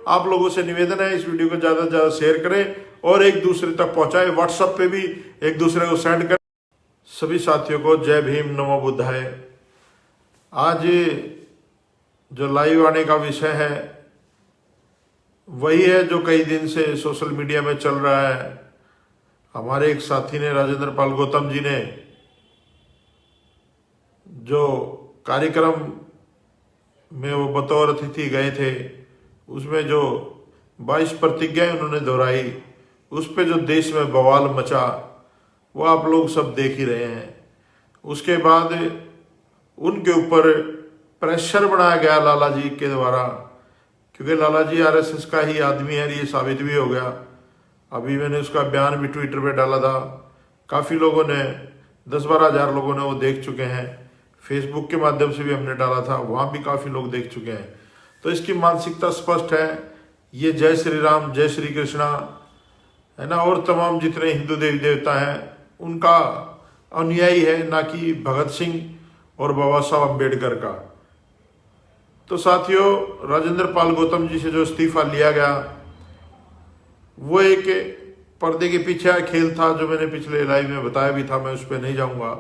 आप लोगों से निवेदन है, इस वीडियो को ज़्यादा से ज़्यादा शेयर करें और एक दूसरे तक पहुंचाएं। व्हाट्सएप पे भी एक दूसरे को सेंड करें। सभी साथियों को जय भीम, नमो बुद्धाय। आज जो लाइव आने का विषय है वही है जो कई दिन से सोशल मीडिया में चल रहा है। हमारे एक साथी ने, राजेंद्र पाल गौतम जी ने, जो कार्यक्रम में वो बतौर अतिथि गए थे, उसमें जो 22 प्रतिज्ञाएं उन्होंने दोहराई, उस पे जो देश में बवाल मचा वो आप लोग सब देख ही रहे हैं। उसके बाद उनके ऊपर प्रेशर बनाया गया लाला जी के द्वारा, क्योंकि लाला जी आरएसएस का ही आदमी है, ये साबित भी हो गया। अभी मैंने उसका बयान भी ट्विटर पे डाला था, काफ़ी लोगों ने, 10-12 हज़ार लोगों ने वो देख चुके हैं। फेसबुक के माध्यम से भी हमने डाला था, वहाँ भी काफ़ी लोग देख चुके हैं। तो इसकी मानसिकता स्पष्ट है, ये जय श्री राम, जय श्री कृष्णा है ना, और तमाम जितने हिंदू देवी देवता हैं उनका अनुयायी है, ना कि भगत सिंह और बाबा साहब अम्बेडकर का। तो साथियों, राजेंद्र पाल गौतम जी से जो इस्तीफा लिया गया वो एक पर्दे के पीछे खेल था, जो मैंने पिछले लाइव में बताया भी था, मैं उस पर नहीं जाऊंगा।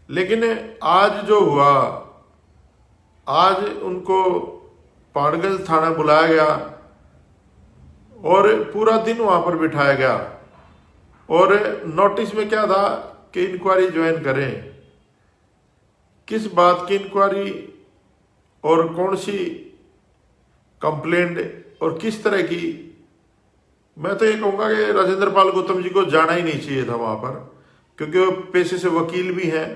लेकिन आज जो हुआ, आज उनको पाड़गंज थाना बुलाया गया और पूरा दिन वहां पर बिठाया गया, और नोटिस में क्या था कि इंक्वायरी ज्वाइन करें। किस बात की इंक्वायरी और कौन सी कंप्लेंट और किस तरह की, मैं तो ये कहूँगा कि राजेंद्र पाल गौतम जी को जाना ही नहीं चाहिए था वहाँ पर, क्योंकि वो पेशे से वकील भी हैं।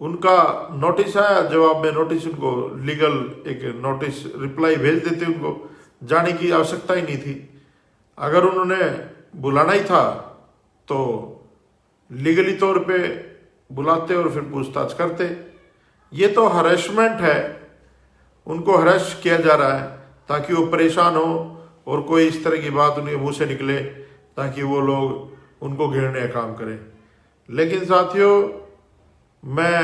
उनका नोटिस आया, जवाब में नोटिस, उनको लीगल एक नोटिस रिप्लाई भेज देते, उनको जाने की आवश्यकता ही नहीं थी। अगर उन्होंने बुलाना ही था तो लीगली तौर पे बुलाते और फिर पूछताछ करते। ये तो हरेसमेंट है, उनको हरेस किया जा रहा है ताकि वो परेशान हो और कोई इस तरह की बात उनके मुंह से निकले ताकि वो लोग उनको घेरने का काम करें। लेकिन साथियों, मैं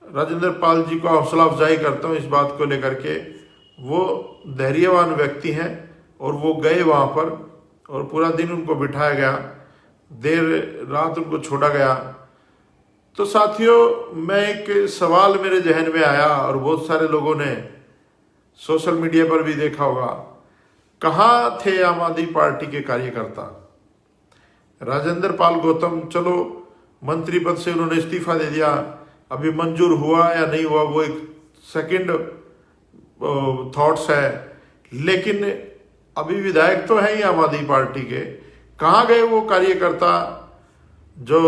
राजेंद्र पाल जी को हौसला अफजाई करता हूँ इस बात को लेकर के। वो धैर्यवान व्यक्ति हैं और वो गए वहाँ पर और पूरा दिन उनको बिठाया गया, देर रात उनको छोड़ा गया। तो साथियों, मैं एक सवाल मेरे जहन में आया और बहुत सारे लोगों ने सोशल मीडिया पर भी देखा होगा, कहाँ थे आम आदमी पार्टी के कार्यकर्ता? राजेंद्र पाल गौतम, चलो मंत्री पद से उन्होंने इस्तीफा दे दिया, अभी मंजूर हुआ या नहीं हुआ वो एक सेकंड थॉट्स है, लेकिन अभी विधायक तो है ही आम आदमी पार्टी के। कहाँ गए वो कार्यकर्ता जो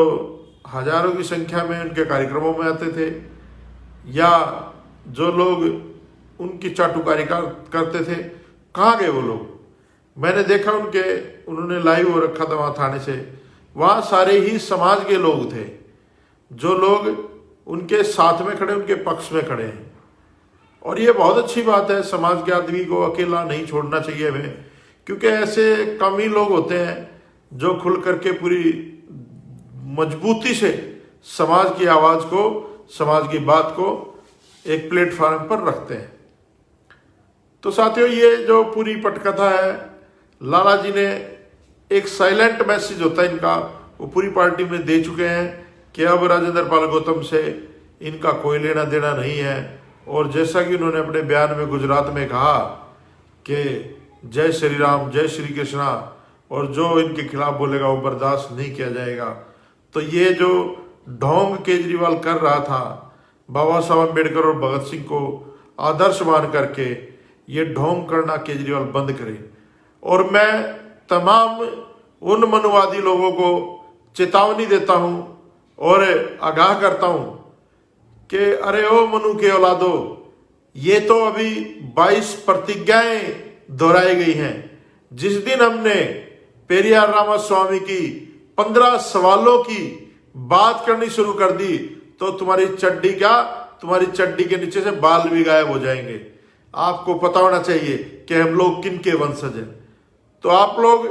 हजारों की संख्या में उनके कार्यक्रमों में आते थे, या जो लोग उनकी चाटुकारी करते थे? कहाँ गए वो लोग? मैंने देखा उन्होंने लाइव हो रखा था वहाँ थाने से, वहाँ सारे ही समाज के लोग थे, जो लोग उनके साथ में खड़े, उनके पक्ष में खड़े हैं। और ये बहुत अच्छी बात है, समाज के आदमी को अकेला नहीं छोड़ना चाहिए हमें, क्योंकि ऐसे कम ही लोग होते हैं जो खुल करके पूरी मजबूती से समाज की आवाज को, समाज की बात को एक प्लेटफॉर्म पर रखते हैं। तो साथियों, ये जो पूरी पटकथा है, लाला जी ने एक साइलेंट मैसेज होता है इनका, वो पूरी पार्टी में दे चुके हैं कि अब राजेंद्र पाल गौतम से इनका कोई लेना देना नहीं है। और जैसा कि उन्होंने अपने बयान में गुजरात में कहा कि जय श्री राम, जय श्री कृष्णा, और जो इनके खिलाफ बोलेगा वो बर्दाश्त नहीं किया जाएगा। तो ये जो ढोंग केजरीवाल कर रहा था, बाबा साहब अम्बेडकर और भगत सिंह को आदर्श मान करके, ये ढोंग करना केजरीवाल बंद करे। और मैं तमाम उन मनुवादी लोगों को चेतावनी देता हूं और आगाह करता हूं कि अरे ओ मनु के औलादो, ये तो अभी 22 प्रतिज्ञाएं दोहराई गई हैं। जिस दिन हमने पेरियार रामास्वामी की 15 सवालों की बात करनी शुरू कर दी तो तुम्हारी चड्डी के नीचे से बाल भी गायब हो जाएंगे। आपको पता होना चाहिए कि हम लोग किन के वंशज हैं। तो आप लोग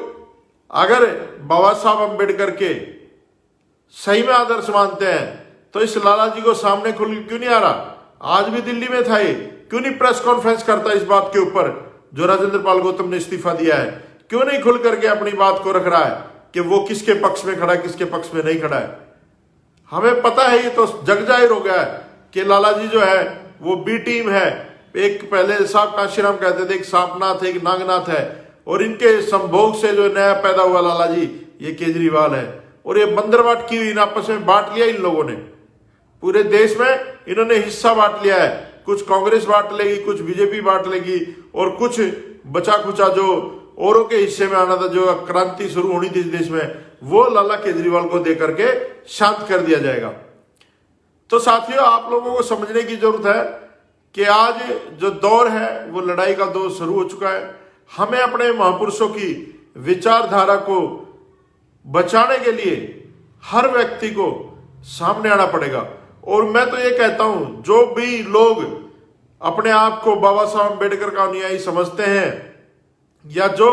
अगर बाबा साहब अम्बेडकर के सही में आदर्श मानते हैं तो इस लाला जी को सामने खुल क्यों नहीं आ रहा? आज भी दिल्ली में था, ये क्यों नहीं प्रेस कॉन्फ्रेंस करता इस बात के ऊपर जो राजेंद्र पाल गौतम ने इस्तीफा दिया है, क्यों नहीं खुल करके अपनी बात को रख रहा है कि वो किसके पक्ष में खड़ा है, किसके पक्ष में नहीं खड़ा है। हमें पता है, ये तो जग जाहिर हो गया है कि लाला जी जो है वो बी टीम है। एक पहले साहब काशीराम कहते थे, एक सांपनाथ है, एक नागनाथ है, और इनके संभोग से जो नया पैदा हुआ लाला जी ये केजरीवाल है। और ये बंदरवाट की इन आपस में बांट लिया इन लोगों ने, पूरे देश में इन्होंने हिस्सा बांट लिया है। कुछ कांग्रेस बांट लेगी, कुछ बीजेपी बांट लेगी, और कुछ बचा खुचा जो औरों के हिस्से में आना था, जो क्रांति शुरू होनी थी इस देश में, वो लाला केजरीवाल को देकर के शांत कर दिया जाएगा। तो साथियों, आप लोगों को समझने की जरूरत है कि आज जो दौर है वो लड़ाई का दौर शुरू हो चुका है। हमें अपने महापुरुषों की विचारधारा को बचाने के लिए हर व्यक्ति को सामने आना पड़ेगा। और मैं तो ये कहता हूं, जो भी लोग अपने आप को बाबा साहब अम्बेडकर का अनुयायी समझते हैं, या जो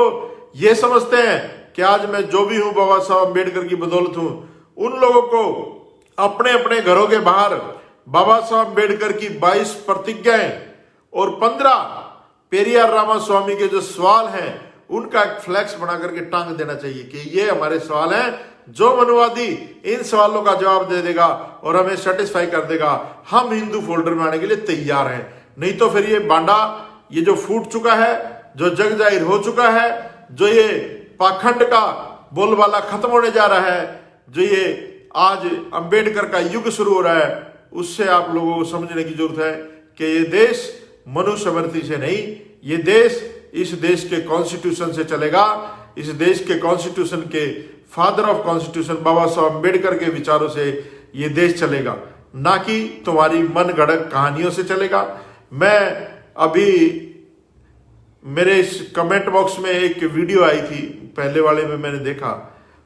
ये समझते हैं कि आज मैं जो भी हूं बाबा साहब अम्बेडकर की बदौलत हूं, उन लोगों को अपने अपने घरों के बाहर बाबा साहब अम्बेडकर की 22 प्रतिज्ञाएं और 15 पेरियार रामास्वामी के जो सवाल हैं उनका एक फ्लैक्स बना करके टांग देना चाहिए कि ये हमारे सवाल हैं। जो मनुवादी इन सवालों का जवाब दे देगा और हमें सेटिस्फाई कर देगा, हम हिंदू फोल्डर में आने के लिए तैयार हैं। नहीं तो फिर ये बांडा, ये जो फूट चुका है, जो जग जाहिर हो चुका है, जो ये पाखंड का बोलबाला खत्म होने जा रहा है, जो ये आज अंबेडकर का युग शुरू हो रहा है, उससे आप लोगों को समझने की जरूरत है कि ये देश मनुस्मृति से नहीं, ये देश इस देश के कॉन्स्टिट्यूशन से चलेगा। इस देश के कॉन्स्टिट्यूशन के फादर ऑफ कॉन्स्टिट्यूशन बाबा साहब अम्बेडकर के विचारों से ये देश चलेगा, ना कि तुम्हारी मन गढ़ंत कहानियों से चलेगा। मैं अभी मेरे इस कमेंट बॉक्स में एक वीडियो आई थी, पहले वाले में मैंने देखा,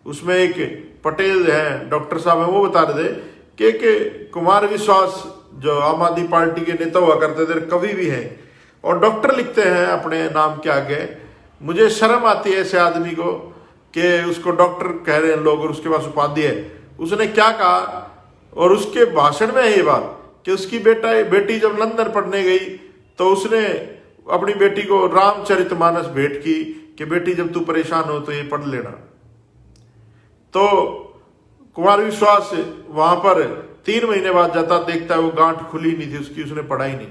उसमें एक पटेल हैं, डॉक्टर साहब हैं, वो बता रहे थे कि एक कुमार विश्वास जो आम आदमी पार्टी के नेता हुआ करते थे, कवि भी हैं और डॉक्टर लिखते हैं अपने नाम के आगे। मुझे शर्म आती है ऐसे आदमी को कि उसको डॉक्टर कह रहे हैं लोग और उसके पास उपाधि है। उसने क्या कहा, और उसके भाषण में है ये बात कि उसकी बेटी जब लंदन पढ़ने गई तो उसने अपनी बेटी को रामचरितमानस भेंट की कि बेटी जब तू परेशान हो तो ये पढ़ लेना। तो कुमार विश्वास वहां पर 3 महीने बाद जाता, देखता है वो गांठ खुली नहीं थी उसकी, उसने पढ़ा ही नहीं।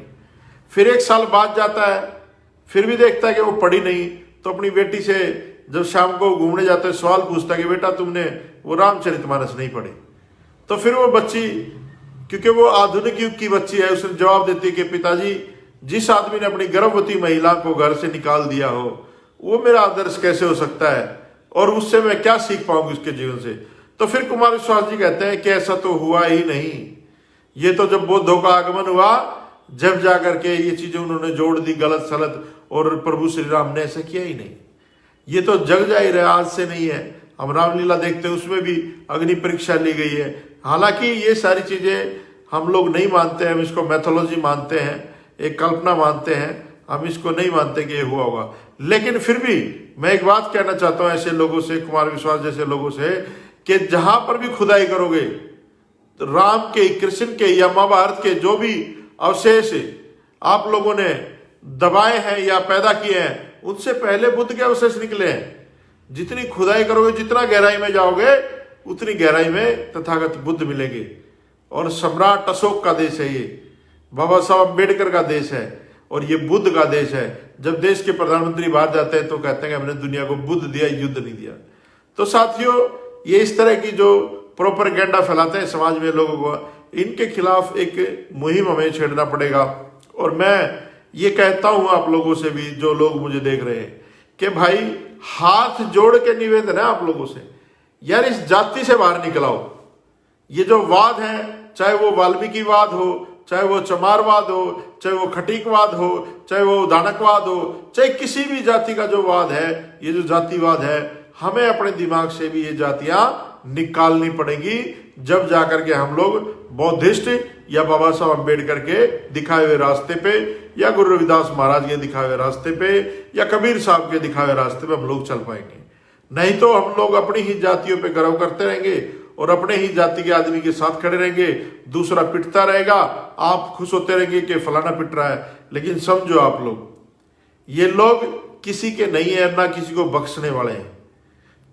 फिर 1 साल बाद जाता है, फिर भी देखता है कि वो पढ़ी नहीं। तो अपनी बेटी से जब शाम को घूमने जाता है सवाल पूछता है कि बेटा तुमने वो रामचरितमानस नहीं पढ़ी। तो फिर वो बच्ची, क्योंकि वो आधुनिक युग की बच्ची है, उसने जवाब देती है कि पिताजी, जिस आदमी ने अपनी गर्भवती महिला को घर से निकाल दिया हो वो मेरा आदर्श कैसे हो सकता है, और उससे मैं क्या सीख पाऊंगी उसके जीवन से। तो फिर कुमार विश्वास जी कहते हैं कि ऐसा तो हुआ ही नहीं, ये तो जब बुद्धों का आगमन हुआ जब जाकर के ये चीजें उन्होंने जोड़ दी गलत सलत, और प्रभु श्री राम ने ऐसा किया ही नहीं। ये तो जग जाहिर है, आज से नहीं है। हम रामलीला देखते हैं, उसमें भी अग्नि परीक्षा ली गई है। हालांकि ये सारी चीजें हम लोग नहीं मानते हैं, हम इसको मैथोलॉजी मानते हैं, एक कल्पना मानते हैं, हम इसको नहीं मानते कि ये हुआ होगा। लेकिन फिर भी मैं एक बात कहना चाहता हूं ऐसे लोगों से, कुमार विश्वास जैसे लोगों से, कि जहां पर भी खुदाई करोगे तो राम के, कृष्ण के या महाभारत के जो भी अवशेष आप लोगों ने दबाए हैं या पैदा किए हैं, उनसे पहले बुद्ध के अवशेष निकले हैं। जितनी खुदाई करोगे, जितना गहराई में जाओगे, उतनी गहराई में तथागत बुद्ध मिलेंगे। और सम्राट अशोक का देश है ये, बाबा साहब अम्बेडकर का देश है, और ये बुद्ध का देश है। जब देश के प्रधानमंत्री बाहर जाते हैं तो कहते हैं कि हमने दुनिया को बुद्ध दिया, युद्ध नहीं दिया। तो साथियों, ये इस तरह की जो प्रोपेगेंडा फैलाते हैं समाज में लोगों को, इनके खिलाफ एक मुहिम हमें छेड़ना पड़ेगा। और मैं ये कहता हूं आप लोगों से भी, जो लोग मुझे देख रहे हैं, कि भाई हाथ जोड़ के निवेदन है आप लोगों से, यार इस जाति से बाहर निकल आओ। ये जो वाद है, चाहे वो वाल्मीकिवाद हो, चाहे वो चमारवाद हो, चाहे वो खटीकवाद हो, चाहे वो दानकवाद हो, चाहे किसी भी जाति का जो वाद है, ये जो जातिवाद है, हमें अपने दिमाग से भी ये जातियां निकालनी पड़ेगी। जब जाकर के हम लोग बौद्धिस्ट या बाबा साहब अम्बेडकर के दिखाए हुए रास्ते पे, या गुरु रविदास महाराज के दिखाए हुए रास्ते पे, या कबीर साहब के दिखाए हुए रास्ते पे हम लोग चल पाएंगे। नहीं तो हम लोग अपनी ही जातियों पे गर्व करते रहेंगे और अपने ही जाति के आदमी के साथ खड़े रहेंगे, दूसरा पिटता रहेगा, आप खुश होते रहेंगे कि फलाना पिट रहा है। लेकिन समझो आप लोग, ये लोग किसी के नहीं है, ना किसी को बख्शने वाले हैं।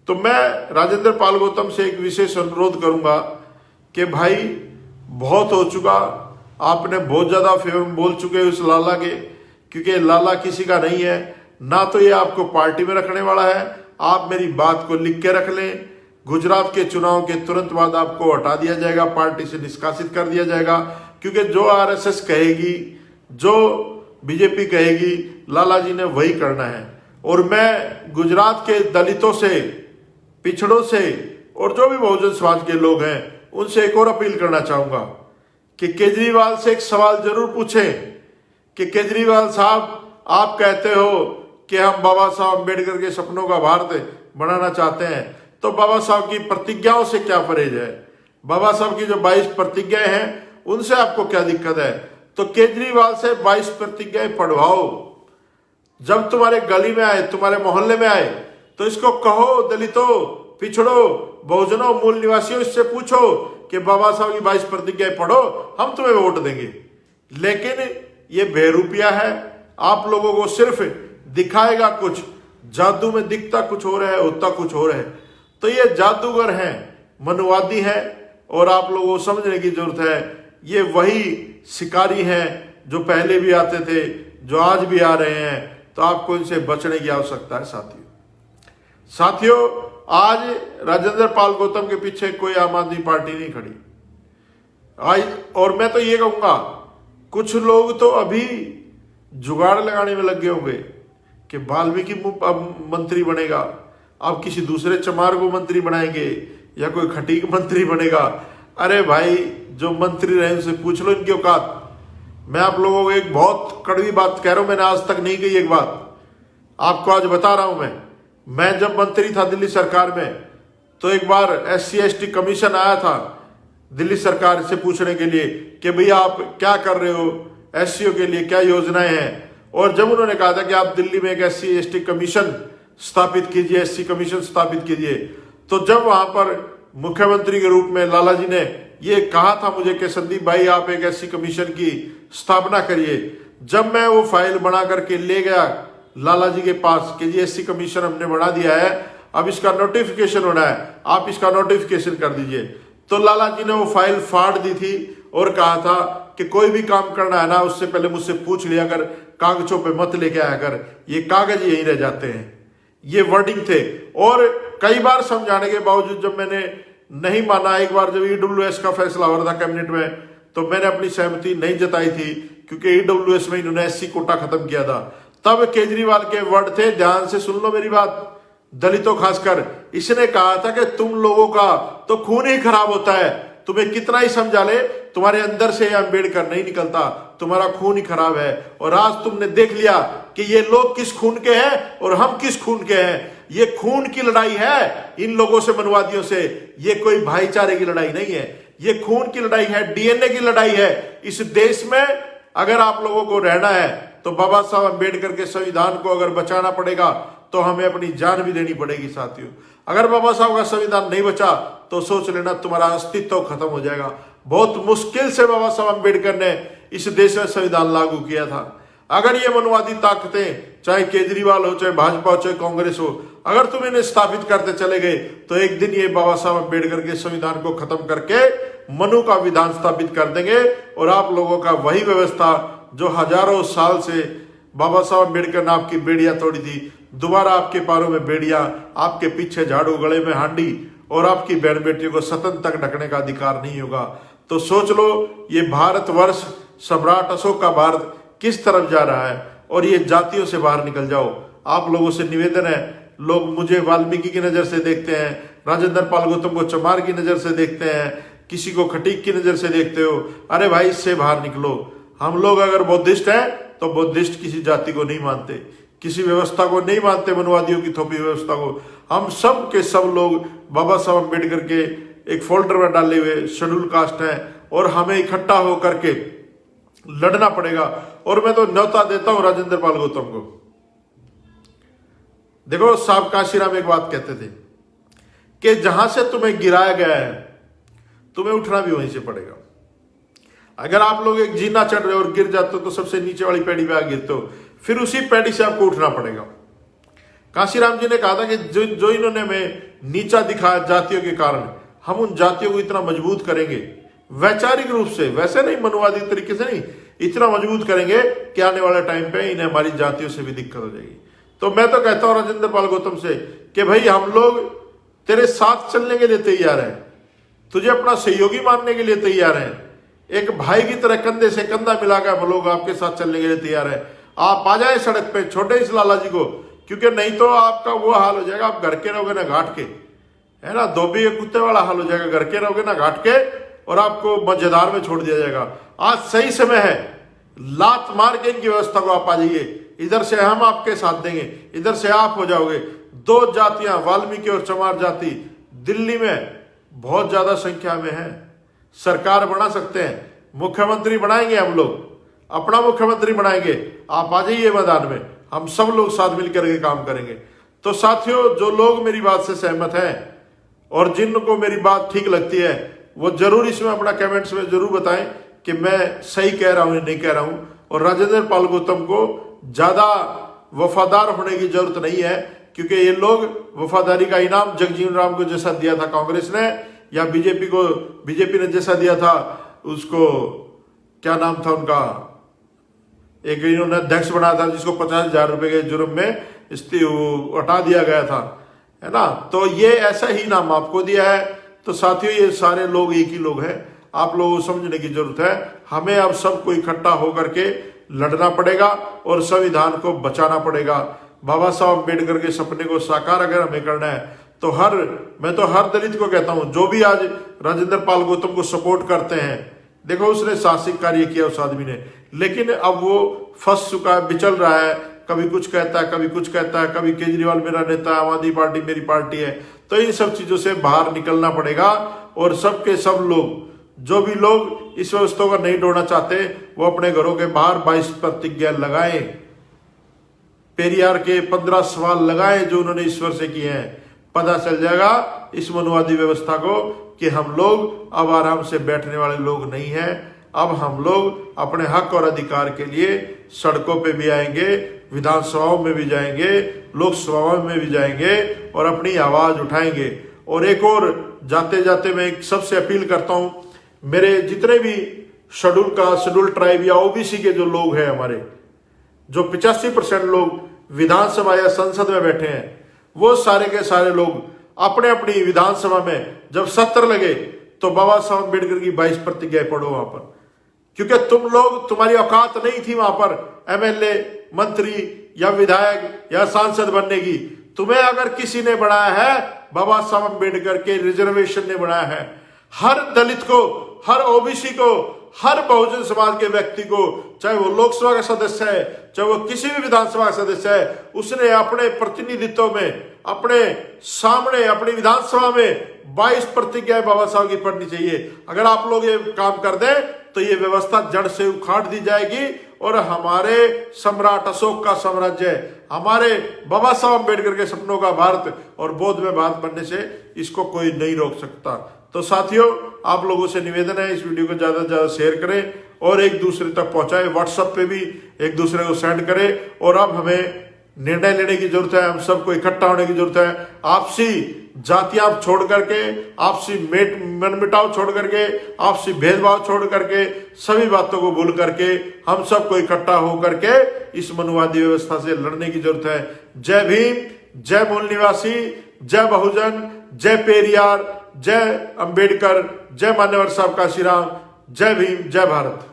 तो मैं राजेंद्र पाल गौतम से एक विशेष अनुरोध करूंगा कि भाई बहुत हो चुका, आपने बहुत ज्यादा फेवर में बोल चुके उस लाला के, क्योंकि लाला किसी का नहीं है, ना तो ये आपको पार्टी में रखने वाला है। आप मेरी बात को लिख के रख लें, गुजरात के चुनाव के तुरंत बाद आपको हटा दिया जाएगा, पार्टी से निष्कासित कर दिया जाएगा, क्योंकि जो आरएसएस कहेगी, जो बीजेपी कहेगी, लाला जी ने वही करना है। और मैं गुजरात के दलितों से, पिछड़ों से और जो भी बहुजन समाज के लोग हैं उनसे एक और अपील करना चाहूंगा कि केजरीवाल से एक सवाल जरूर पूछें कि केजरीवाल साहब, आप कहते हो कि हम बाबा साहब अम्बेडकर के सपनों का भारत बनाना चाहते हैं, तो बाबा साहब की प्रतिज्ञाओं से क्या परहेज है? बाबा साहब की जो 22 प्रतिज्ञाएं हैं उनसे आपको क्या दिक्कत है? तो केजरीवाल से 22 प्रतिज्ञाएं पढ़वाओ। जब तुम्हारे गली में आए, तुम्हारे मोहल्ले में आए, तो इसको कहो, दलितों, पिछड़ो, बहुजनों, मूल निवासियों, इससे पूछो कि बाबा साहब की 22 प्रतिज्ञाएं पढ़ो, हम तुम्हें वोट देंगे। लेकिन ये बेरूपिया है, आप लोगों को सिर्फ दिखाएगा कुछ, जादू में दिखता कुछ हो रहा है, होता कुछ हो रहा है। तो ये जादूगर हैं, मनुवादी हैं, और आप लोगों को समझने की जरूरत है, ये वही शिकारी हैं जो पहले भी आते थे, जो आज भी आ रहे हैं। तो आपको इनसे बचने की आवश्यकता है। साथियों, आज राजेंद्र पाल गौतम के पीछे कोई आम आदमी पार्टी नहीं खड़ी आज। और मैं तो ये कहूंगा, कुछ लोग तो अभी जुगाड़ लगाने में लगे होंगे कि वाल्मीकि अब मंत्री बनेगा, अब किसी दूसरे चमार को मंत्री बनाएंगे, या कोई खटीक मंत्री बनेगा। अरे भाई, जो मंत्री रहे उनसे पूछ लो इनकी औकात। मैं आप लोगों को एक बहुत कड़वी बात कह रहा हूं, मैंने आज तक नहीं कही एक बात, आपको आज बता रहा हूं। मैं जब मंत्री था दिल्ली सरकार में, तो एक बार SC/ST कमीशन आया था दिल्ली सरकार से पूछने के लिए कि भैया आप क्या कर रहे हो, SCO के लिए क्या योजनाएं हैं। और जब उन्होंने कहा था कि आप दिल्ली में एक SC/ST कमीशन स्थापित कीजिए, SC कमीशन स्थापित कीजिए, तो जब वहां पर मुख्यमंत्री के रूप में लाला जी ने ये कहा था मुझे कि संदीप भाई आप एक SC कमीशन की स्थापना करिए, जब मैं वो फाइल बना करके ले गया लाला जी के पास कि जी SC कमीशन हमने बना दिया है, अब इसका नोटिफिकेशन होना है, आप इसका नोटिफिकेशन कर दीजिए, तो लाला जी ने वो फाइल फाड़ दी थी और कहा था कि कोई भी काम करना है ना, उससे पहले मुझसे पूछ लिया कर, कागजों पे मत लेके आया कर, ये कागज यहीं रह जाते हैं। ये वर्डिंग थे। और कई बार समझाने के बावजूद जब मैंने नहीं माना, एक बार जब EWS का फैसला हो रहा था कैबिनेट में, तो मैंने अपनी सहमति नहीं जताई थी, क्योंकि EWS में इन्होंने SC कोटा खत्म किया था। तब केजरीवाल के वर्ड थे, ध्यान से सुन लो मेरी बात, दलितों खासकर, इसने कहा था कि तुम लोगों का तो खून ही खराब होता है, तुम्हें कितना ही समझा ले, तुम्हारे अंदर से अम्बेडकर नहीं निकलता, तुम्हारा खून ही खराब है। और आज तुमने देख लिया कि ये लोग किस खून के हैं और हम किस खून के हैं। ये खून की लड़ाई है इन लोगों से, मनवादियों से। ये कोई भाईचारे की लड़ाई नहीं है, ये खून की लड़ाई है, DNA की लड़ाई है। इस देश में अगर आप लोगों को रहना है तो बाबा साहब अम्बेडकर के संविधान को अगर बचाना पड़ेगा तो हमें अपनी जान भी देनी पड़ेगी। साथियों, अगर बाबा साहब का संविधान नहीं बचा तो सोच लेना तुम्हारा अस्तित्व खत्म हो जाएगा। बहुत मुश्किल से बाबा साहब अम्बेडकर ने इस देश में संविधान लागू किया था। अगर ये मनवादी ताकतें, चाहे केजरीवाल हो, चाहे भाजपा हो, चाहे कांग्रेस हो, अगर तुम इन्हें स्थापित करते चले गए तो एक दिन ये बाबा साहब अम्बेडकर के संविधान को खत्म करके मनु का विधान स्थापित कर देंगे। और आप लोगों का वही व्यवस्था जो हजारों साल से बाबा साहब अम्बेडकर ने आपकी बेड़ियां तोड़ी थी, दोबारा आपके पैरों में बेड़ियां, आपके पीछे झाड़ू, गले में हांडी, और आपकी बहन बेटियों को सतन तक ढकने का अधिकार नहीं होगा। तो सोच लो, ये भारतवर्ष, सम्राट अशोक का भारत किस तरफ जा रहा है। और ये जातियों से बाहर निकल जाओ। आप लोगों से निवेदन है, लोग मुझे वाल्मीकि की नजर से देखते हैं, राजेंद्र पाल गौतम को चमार की नजर से देखते हैं, किसी को खटीक की नजर से देखते हो। अरे भाई, इससे बाहर निकलो। हम लोग अगर बौद्धिस्ट हैं तो बौद्धिस्ट किसी जाति को नहीं मानते, किसी व्यवस्था को नहीं मानते, मनवादियों की थोपी व्यवस्था को। हम सब के सब लोग बाबा साहब अम्बेडकर के एक फोल्डर में डाले हुए शेड्यूल कास्ट हैं, और हमें इकट्ठा होकर के लड़ना पड़ेगा। और मैं तो न्योता देता हूं राजेंद्र पाल गौतम को। देखो, साहब काशीराम एक बात कहते थे कि जहां से तुम्हें गिराया गया है तुम्हें उठना भी वहीं से पड़ेगा। अगर आप लोग एक जीना चढ़ रहे हो और गिर जाते हो तो सबसे नीचे वाली पैड़ी पे आ गिरते हो, फिर उसी पैड़ी से आपको उठना पड़ेगा। काशीराम जी ने कहा था कि जो इन्होंने हमें नीचा दिखाया जातियों के कारण, हम उन जातियों को इतना मजबूत करेंगे वैचारिक रूप से, वैसे नहीं मनवादी तरीके से नहीं, इतना मजबूत करेंगे कि आने वाले टाइम पे इन्हें हमारी जातियों से भी दिक्कत हो जाएगी। तो मैं तो कहता हूं राजेंद्र पाल गौतम से कि भाई हम लोग तेरे साथ चलने के लिए तैयार हैं, तुझे अपना सहयोगी मानने के लिए तैयार हैं, एक भाई की तरह कंधे से कंधा मिलाकर हम लोग आपके साथ चलने के लिए तैयार हैं। आप आ जाए सड़क पे छोटे इस लाला जी को, क्योंकि नहीं तो आपका वो हाल हो जाएगा, आप घर के रहोगे ना घाट के, है ना, धोबी के कुत्ते वाला हाल हो जाएगा, घर के रहोगे ना घाट के, और आपको मजेदार में छोड़ दिया जाएगा। आज सही समय है, लात मार के इनकी व्यवस्था को आप आ जाइए, इधर से हम आपके साथ देंगे, इधर से आप हो जाओगे। दो जातियां, वाल्मीकि और चमार जाति, दिल्ली में बहुत ज्यादा संख्या में है, सरकार बना सकते हैं, मुख्यमंत्री बनाएंगे, हम लोग अपना मुख्यमंत्री बनाएंगे। आप आ जाइए मैदान में, हम सब लोग साथ मिलकर के काम करेंगे। तो साथियों, जो लोग मेरी बात से सहमत हैं और जिनको मेरी बात ठीक लगती है, वो जरूर इसमें अपना कमेंट्स में जरूर बताएं कि मैं सही कह रहा हूं या नहीं कह रहा हूं। और राजेंद्र पाल गौतम को ज्यादा वफादार होने की जरूरत नहीं है, क्योंकि ये लोग वफादारी का इनाम जगजीवन राम को जैसा दिया था कांग्रेस ने, या बीजेपी ने जैसा दिया था उसको, क्या नाम था उनका, एक इन्होंने अध्यक्ष बनाया था जिसको 50,000 रुपए के जुर्म में हटा दिया गया था, है ना। तो ये ऐसा ही नाम आपको दिया है। तो साथियों, ये सारे लोग एक ही लोग हैं, आप लोगों को समझने की जरूरत है। हमें अब सबको इकट्ठा होकर के लड़ना पड़ेगा और संविधान को बचाना पड़ेगा। बाबा साहब अम्बेडकर के सपने को साकार अगर हमें करना है तो मैं तो हर दलित को कहता हूं, जो भी आज राजेंद्र पाल गौतम को सपोर्ट करते हैं, देखो उसने साहसिक कार्य किया उस आदमी ने, लेकिन अब वो फंस चुका है, बिचल रहा है, कभी कुछ कहता है, कभी कुछ कहता है, कभी केजरीवाल मेरा नेता, आम आदमी पार्टी मेरी पार्टी है। तो इन सब चीजों से बाहर निकलना पड़ेगा और सबके सब लोग, जो भी लोग इस व्यवस्था को नहीं तोड़ना चाहते, वो अपने घरों के बाहर 22 प्रतिज्ञा लगाएं, पेरियार के 15 सवाल लगाएं जो उन्होंने ईश्वर से किए हैं। पता चल जाएगा इस मनुवादी व्यवस्था को कि हम लोग अब आराम से बैठने वाले लोग नहीं हैं। अब हम लोग अपने हक और अधिकार के लिए सड़कों पे भी आएंगे, विधानसभाओं में भी जाएंगे, लोकसभाओं में भी जाएंगे और अपनी आवाज उठाएंगे। और एक और जाते जाते मैं सबसे अपील करता हूं, मेरे जितने भी शेड्यूल ट्राइब या ओबीसी के जो लोग हैं, हमारे जो 85% लोग विधानसभा या संसद में बैठे हैं, वो सारे के सारे लोग अपने अपनी विधानसभा में जब सत्र लगे तो बाबा साहब अम्बेडकर की 22 प्रतिज्ञाएं पढ़ो वहां पर, क्योंकि तुम लोग, तुम्हारी औकात नहीं थी वहां पर एमएलए, मंत्री या विधायक या सांसद बनने की। तुम्हें अगर किसी ने बनाया है, बाबा साहब अम्बेडकर के रिजर्वेशन ने बनाया है। हर दलित को, हर ओबीसी को, हर बहुजन समाज के व्यक्ति को, चाहे वो लोकसभा का सदस्य है, चाहे वो किसी भी विधानसभा का सदस्य है, उसने अपने प्रतिनिधित्व में, अपने सामने, अपनी विधानसभा में 22 प्रतिज्ञाएं बाबा साहब की पढ़नी चाहिए। अगर आप लोग ये काम कर दें तो ये व्यवस्था जड़ से उखाड़ दी जाएगी और हमारे सम्राट अशोक का साम्राज्य, हमारे बाबा साहब अम्बेडकर के सपनों का भारत और बौद्ध में भारत बनने से इसको कोई नहीं रोक सकता। तो साथियों, आप लोगों से निवेदन है, इस वीडियो को ज्यादा से ज्यादा शेयर करें और एक दूसरे तक पहुंचाएं, व्हाट्सएप पे भी एक दूसरे को सेंड करें। और अब हमें निर्णय लेने की जरूरत है, हम सबको इकट्ठा होने की जरूरत है। आपसी जातियां छोड़ करके, आपसी मनमुटाव छोड़ करके, आपसी भेदभाव छोड़ करके, सभी बातों को भूल करके हम सबको इकट्ठा होकर के इस मनुवादी व्यवस्था से लड़ने की जरूरत है। जय भीम, जय मूल निवासी, जय बहुजन, जय पेरियार, जय अंबेडकर, जय मान्यवर साहब काशीराम, जय भीम, जय भारत।